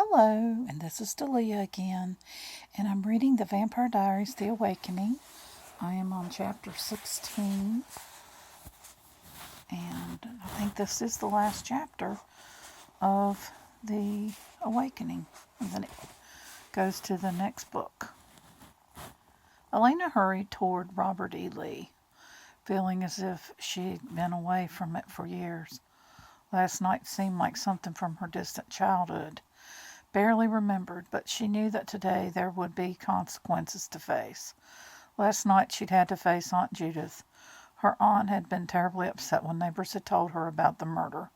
Hello, and this is Delia again, and I'm reading The Vampire Diaries, The Awakening. I am on chapter 16, and I think this is the last chapter of The Awakening, and then it goes to the next book. Elena hurried toward Robert E. Lee, feeling as if she'd been away from it for years. Last night seemed like something from her distant childhood. Barely remembered, but she knew that today there would be consequences to face. Last night she'd had to face Aunt Judith. Her aunt had been terribly upset when neighbors had told her about the murder,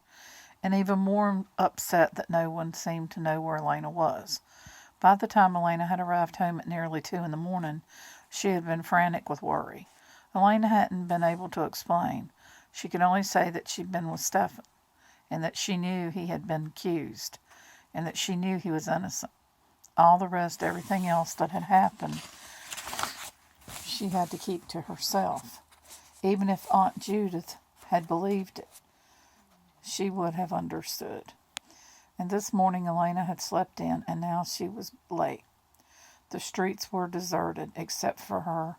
and even more upset that no one seemed to know where Elena was. By the time Elena had arrived home at nearly 2 in the morning, she had been frantic with worry. Elena hadn't been able to explain. She could only say that she'd been with Stephen, and that she knew he had been accused, and that she knew he was innocent. All the rest, everything else that had happened, she had to keep to herself. Even if Aunt Judith had believed it, she would have understood. And this morning Elena had slept in, and now she was late. The streets were deserted, except for her,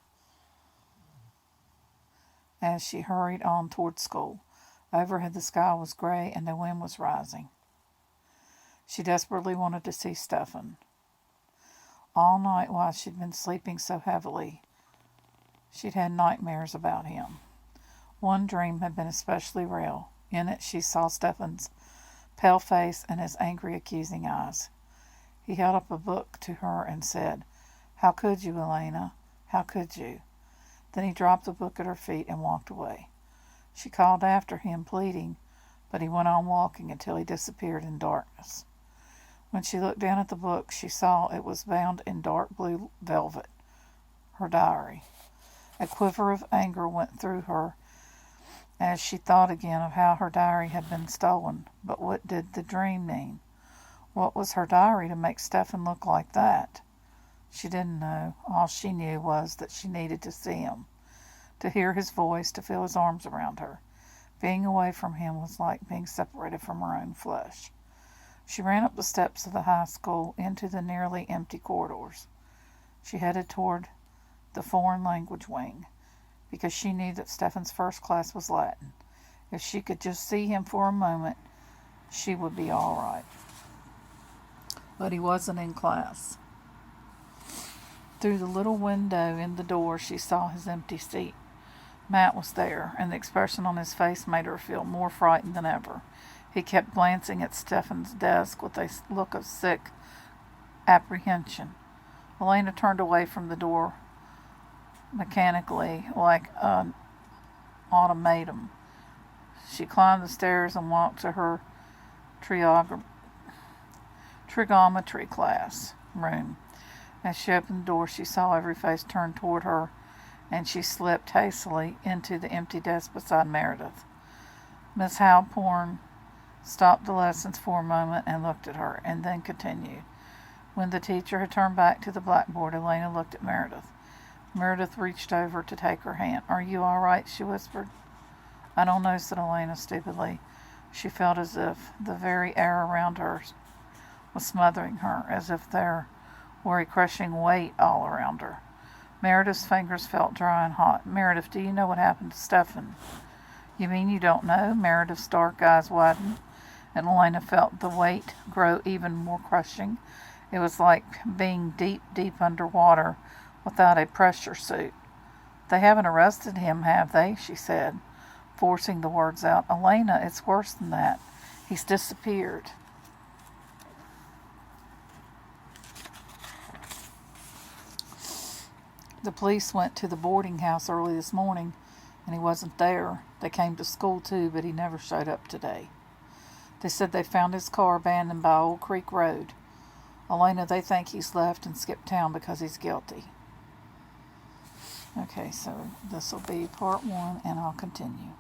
as she hurried on toward school. Overhead the sky was gray, and the wind was rising. She desperately wanted to see Stephen. All night while she'd been sleeping so heavily, she'd had nightmares about him. One dream had been especially real. In it she saw Stephen's pale face and his angry, accusing eyes. He held up a book to her and said, "How could you, Elena? How could you?" Then he dropped the book at her feet and walked away. She called after him, pleading, but he went on walking until he disappeared in darkness. When she looked down at the book, she saw it was bound in dark blue velvet, her diary. A quiver of anger went through her as she thought again of how her diary had been stolen. But what did the dream mean? What was her diary to make Stephen look like that? She didn't know. All she knew was that she needed to see him, to hear his voice, to feel his arms around her. Being away from him was like being separated from her own flesh. She ran up the steps of the high school into the nearly empty corridors. She headed toward the foreign language wing, because she knew that Stephen's first class was Latin. If she could just see him for a moment, she would be all right. But he wasn't in class. Through the little window in the door, she saw his empty seat. Matt was there, and the expression on his face made her feel more frightened than ever. He kept glancing at Stephen's desk with a look of sick apprehension. Elena turned away from the door mechanically, like an automaton. She climbed the stairs and walked to her trigonometry class room. As she opened the door, she saw every face turned toward her, and she slipped hastily into the empty desk beside Meredith. Miss Halporn stopped the lessons for a moment and looked at her, and then continued. When the teacher had turned back to the blackboard, Elena looked at Meredith. Meredith reached over to take her hand. "Are you all right?" she whispered. "I don't know," said Elena stupidly. She felt as if the very air around her was smothering her, as if there were a crushing weight all around her. Meredith's fingers felt dry and hot. "Meredith, do you know what happened to Stephen?" "You mean you don't know?" Meredith's dark eyes widened, and Elena felt the weight grow even more crushing. It was like being deep, deep underwater without a pressure suit. "They haven't arrested him, have they?" she said, forcing the words out. "Elena, it's worse than that. He's disappeared." "The police went to the boarding house early this morning, and he wasn't there. They came to school too, but he never showed up today. They said they found his car abandoned by Old Creek Road. Elena, they think he's left and skipped town because he's guilty." Okay, so this will be part 1, and I'll continue.